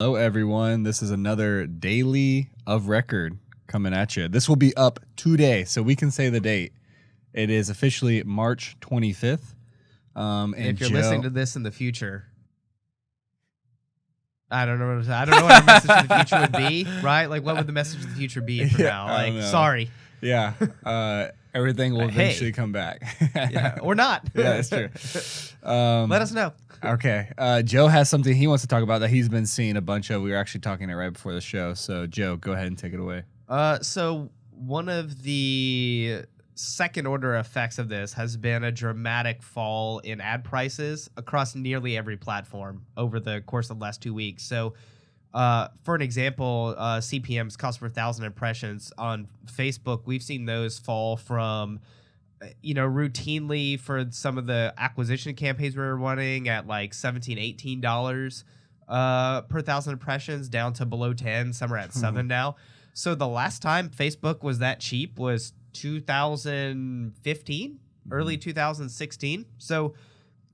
Hello, everyone. This is another daily of record coming at you. This will be up today, so we can say the date. It is officially March 25th. And if you're Joe, listening to this in the future, I don't know what our message to the future would be, right? Like, what would the message of the future be from now? I don't Like, know. sorry. Yeah, everything will eventually come back. Yeah, or not. Yeah, that's true. Let us know. Okay. Joe has something he wants to talk about that he's been seeing a bunch of. We were actually talking it right before the show. So, Joe, go ahead and take it away. So one of the second order effects of this has been a dramatic fall in ad prices across nearly every platform over the course of the last 2 weeks. So for an example, CPMs, cost per 1,000 impressions on Facebook, we've seen those fall from routinely for some of the acquisition campaigns we were running at like $17, $18 per 1,000 impressions down to below 10. Some are at 7 now. So the last time Facebook was that cheap was 2015, early 2016. So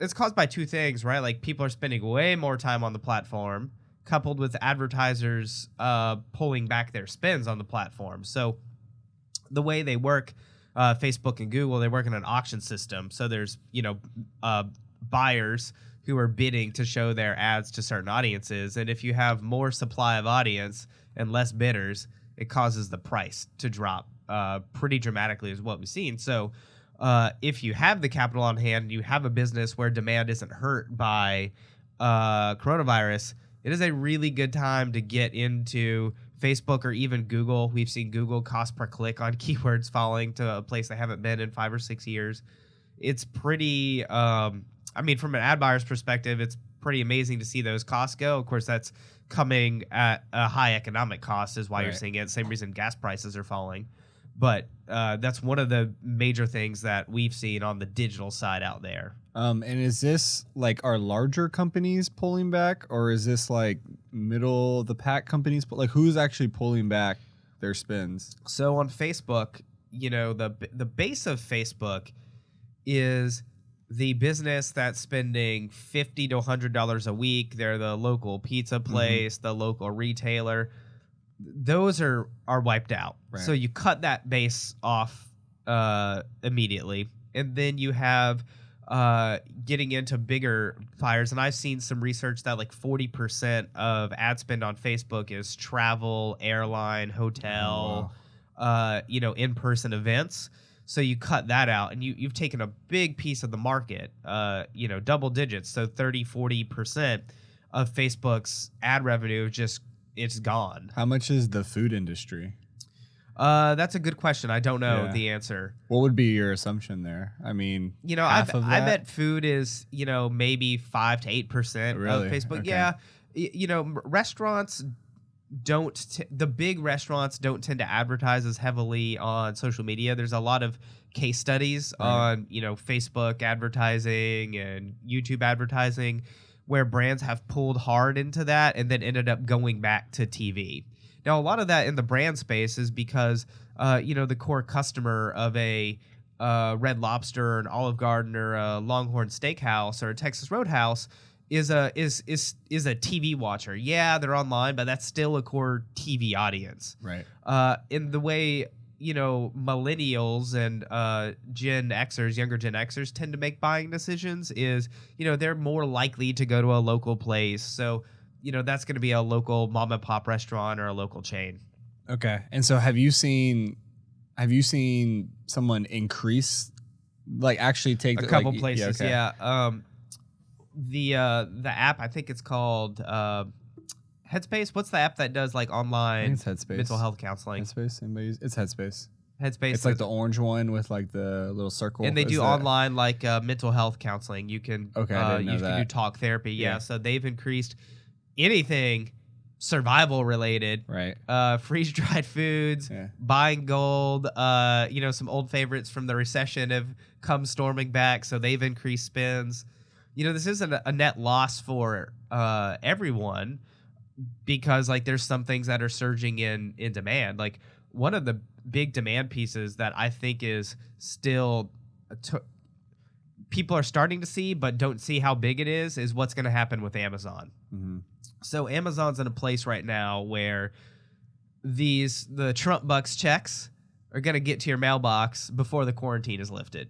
it's caused by two things, right? Like people are spending way more time on the platform, coupled with advertisers pulling back their spends on the platform. So the way they work, Facebook and Google, they work in an auction system. So there's buyers who are bidding to show their ads to certain audiences, and if you have more supply of audience and less bidders, it causes the price to drop pretty dramatically, is what we've seen. So if you have the capital on hand, you have a business where demand isn't hurt by coronavirus, it is a really good time to get into Facebook or even Google. We've seen Google cost per click on keywords falling to a place they haven't been in 5 or 6 years. It's pretty, from an ad buyer's perspective, it's pretty amazing to see those costs go. Of course, that's coming at a high economic cost is why you're seeing it. Same reason gas prices are falling. But that's one of the major things that we've seen on the digital side out there. And is this like are larger companies pulling back, or is this like middle of the pack companies? Like who's actually pulling back their spends? So on Facebook, the base of Facebook is the business that's spending $50 to $100 a week. They're the local pizza place, the local retailer. Those are wiped out. Right. So you cut that base off immediately, and then you have getting into bigger buyers. And I've seen some research that like 40% of ad spend on Facebook is travel, airline, hotel, in-person events. So you cut that out, and you've taken a big piece of the market, double digits. So 30-40% of Facebook's ad revenue it's gone. How much is the food industry? That's a good question. I don't know the answer. What would be your assumption there? I mean, I bet food is, maybe 5 to 8% really? Of Facebook. Okay. Yeah. Restaurants the big restaurants don't tend to advertise as heavily on social media. There's a lot of case studies on, Facebook advertising and YouTube advertising where brands have pulled hard into that and then ended up going back to TV. Now, a lot of that in the brand space is because, the core customer of a Red Lobster or an Olive Garden or a Longhorn Steakhouse or a Texas Roadhouse is a TV watcher. Yeah, they're online, but that's still a core TV audience. Right. In the way, millennials and Gen Xers, younger Gen Xers tend to make buying decisions is, they're more likely to go to a local place. So, that's going to be a local mom and pop restaurant or a local chain. Okay. And so have you seen someone actually take a couple places? Yeah. The app, I think it's called Headspace. What's the app that does like online it's Headspace. Mental health counseling? Headspace. It's Headspace. Headspace. It's like the orange one with like the little circle. And they do online like mental health counseling. You can I didn't know you that. can do talk therapy. Yeah. So they've increased anything survival related. Right. Freeze dried foods, buying gold. Some old favorites from the recession have come storming back. So they've increased spends. This isn't a net loss for everyone because like there's some things that are surging in demand. Like one of the big demand pieces that I think is still people are starting to see but don't see how big it is what's going to happen with Amazon. Mm-hmm. So Amazon's in a place right now where the Trump bucks checks are going to get to your mailbox before the quarantine is lifted.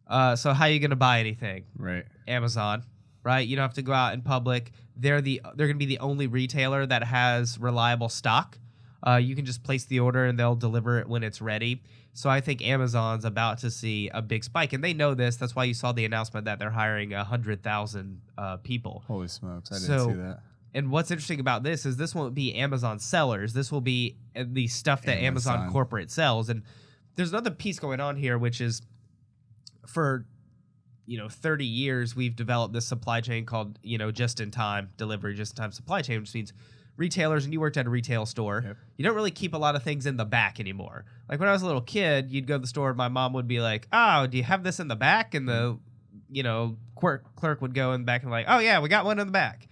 So how are you going to buy anything? Right. Amazon, right? You don't have to go out in public. They're going to be the only retailer that has reliable stock. You can just place the order and they'll deliver it when it's ready. So I think Amazon's about to see a big spike, and they know this. That's why you saw the announcement that they're hiring 100,000 people. Holy smokes, I didn't see that. And what's interesting about this is this won't be Amazon sellers. This will be the stuff that Amazon corporate sells. And there's another piece going on here, which is for 30 years we've developed this supply chain called just-in-time delivery, just-in-time supply chain, which means retailers, and you worked at a retail store, you don't really keep a lot of things in the back anymore. Like when I was a little kid, you'd go to the store and my mom would be like, "Oh, do you have this in the back?" And the clerk would go in the back and like, "Oh yeah, we got one in the back."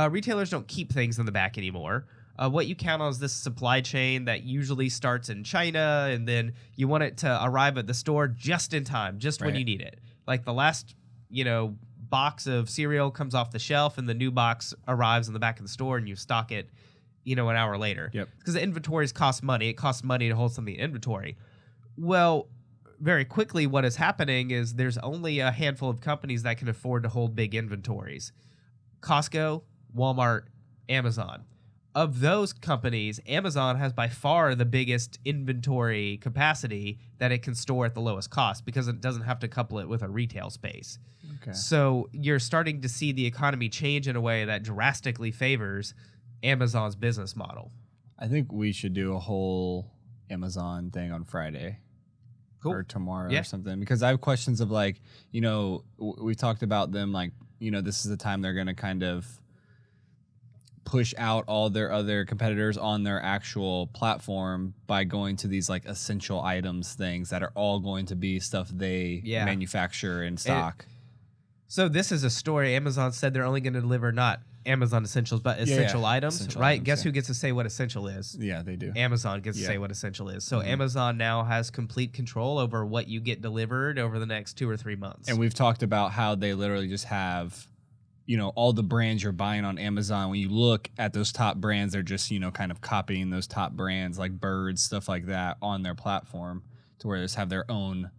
Retailers don't keep things in the back anymore. What you count on is this supply chain that usually starts in China, and then you want it to arrive at the store just in time, just when you need it. Like the last, box of cereal comes off the shelf, and the new box arrives in the back of the store, and you stock it, an hour later. Yep. Because the inventories cost money. It costs money to hold something in inventory. Well, very quickly, what is happening is there's only a handful of companies that can afford to hold big inventories. Costco, Walmart, Amazon. Of those companies, Amazon has by far the biggest inventory capacity that it can store at the lowest cost because it doesn't have to couple it with a retail space. Okay. So you're starting to see the economy change in a way that drastically favors Amazon's business model. I think we should do a whole Amazon thing on Friday. Cool. Or tomorrow or something, because I have questions of like, we talked about them like, this is the time they're going to kind of push out all their other competitors on their actual platform by going to these like essential items things that are all going to be stuff they manufacture in stock. So this is a story. Amazon said they're only going to deliver not Amazon essentials, but essential items, essential right? Items, Guess who gets to say what essential is? Yeah, they do. Amazon gets to say what essential is. So Amazon now has complete control over what you get delivered over the next 2 or 3 months. And we've talked about how they literally just have, all the brands you're buying on Amazon. When you look at those top brands, they're just, kind of copying those top brands like Birds, stuff like that on their platform to where they just have their own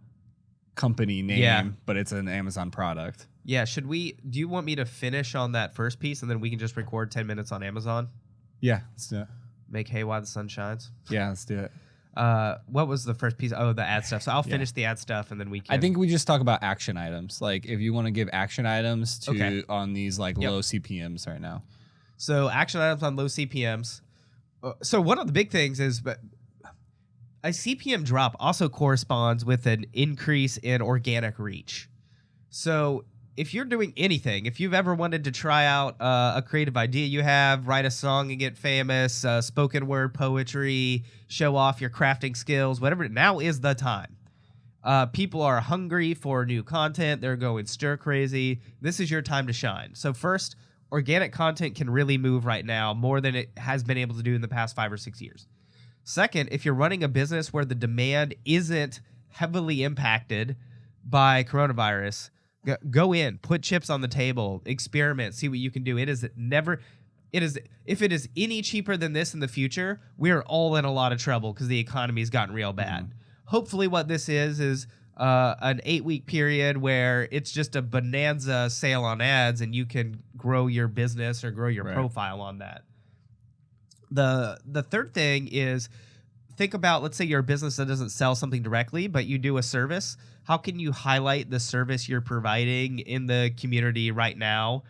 company name, but it's an Amazon product. Yeah, do you want me to finish on that first piece and then we can just record 10 minutes on Amazon? Yeah, let's do it. Make hay while the sun shines? Yeah, let's do it. What was the first piece? Oh, the ad stuff. So I'll finish the ad stuff and then we can... I think we just talk about action items. Like if you want to give action items to on these like low CPMs right now. So action items on low CPMs. So one of the big things is... a CPM drop also corresponds with an increase in organic reach. So if you're doing anything, if you've ever wanted to try out a creative idea you have, write a song and get famous, spoken word poetry, show off your crafting skills, whatever, now is the time. People are hungry for new content. They're going stir crazy. This is your time to shine. So first, organic content can really move right now more than it has been able to do in the past 5 or 6 years. Second, if you're running a business where the demand isn't heavily impacted by coronavirus, go in, put chips on the table, experiment, see what you can do. If it is any cheaper than this in the future, we're all in a lot of trouble because the economy's gotten real bad. Hopefully what this is an 8-week period where it's just a bonanza sale on ads and you can grow your business or grow your profile on that. The third thing is think about, let's say you're a business that doesn't sell something directly, but you do a service. How can you highlight the service you're providing in the community right now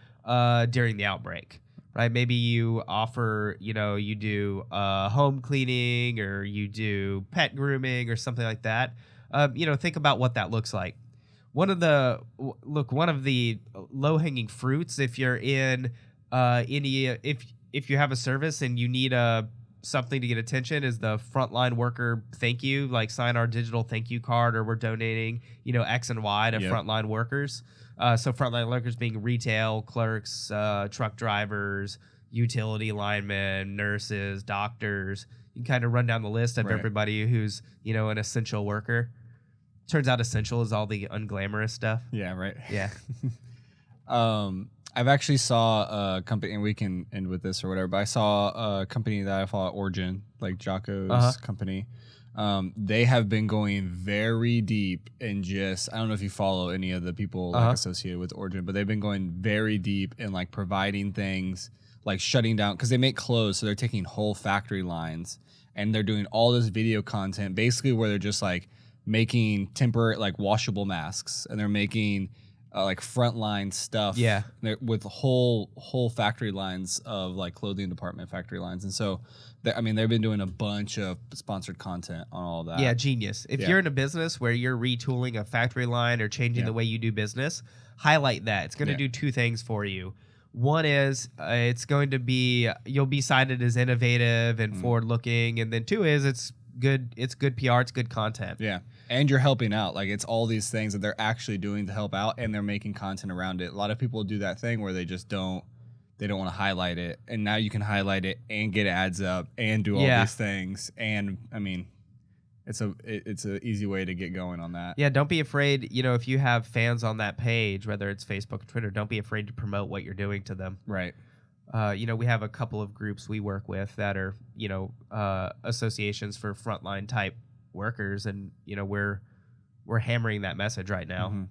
during the outbreak? Right? Maybe you offer, you do home cleaning or you do pet grooming or something like that. Think about what that looks like. One of the low-hanging fruits, if you're in if you have a service and you need something to get attention, is the frontline worker thank you, like sign our digital thank you card, or we're donating, X and Y to frontline workers. So frontline workers being retail clerks, truck drivers, utility linemen, nurses, doctors. You can kind of run down the list of everybody who's, an essential worker. Turns out essential is all the unglamorous stuff. Yeah, right. Yeah. I've actually saw a company, and we can end with this or whatever, but I saw a company that I follow, Origin, like Jocko's company. They have been going very deep in just, I don't know if you follow any of the people like associated with Origin, but they've been going very deep in like providing things like shutting down, because they make clothes. So they're taking whole factory lines and they're doing all this video content basically where they're just like making temporary, like washable masks, and they're making like frontline stuff with whole factory lines of like clothing department factory lines. And so I mean, they've been doing a bunch of sponsored content on all that. Yeah, genius. If you're in a business where you're retooling a factory line or changing the way you do business, highlight that. It's going to do two things for you. One is it's going to be, you'll be cited as innovative and forward looking, and then two is it's good PR, it's good content. Yeah. And you're helping out. Like, it's all these things that they're actually doing to help out, and they're making content around it. A lot of people do that thing where they just don't want to highlight it, and now you can highlight it and get ads up and do all these things. And I mean, it's a easy way to get going on that. Yeah, don't be afraid. You know, if you have fans on that page, whether it's Facebook or Twitter, don't be afraid to promote what you're doing to them. Right. You know, we have a couple of groups we work with that are, you know, associations for frontline type workers, and you know, we're hammering that message right now.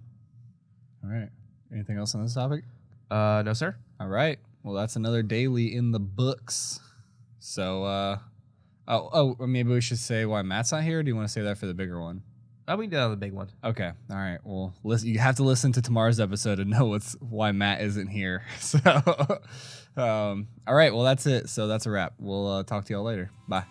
All right. Anything else on this topic? No, sir. All right. Well, that's another daily in the books. So, or maybe we should say why Matt's not here. Or do you want to say that for the bigger one? Oh, we can do that on the big one. Okay. All right. Well, listen, you have to listen to tomorrow's episode to know why Matt isn't here. So, all right. Well, that's it. So that's a wrap. We'll talk to y'all later. Bye.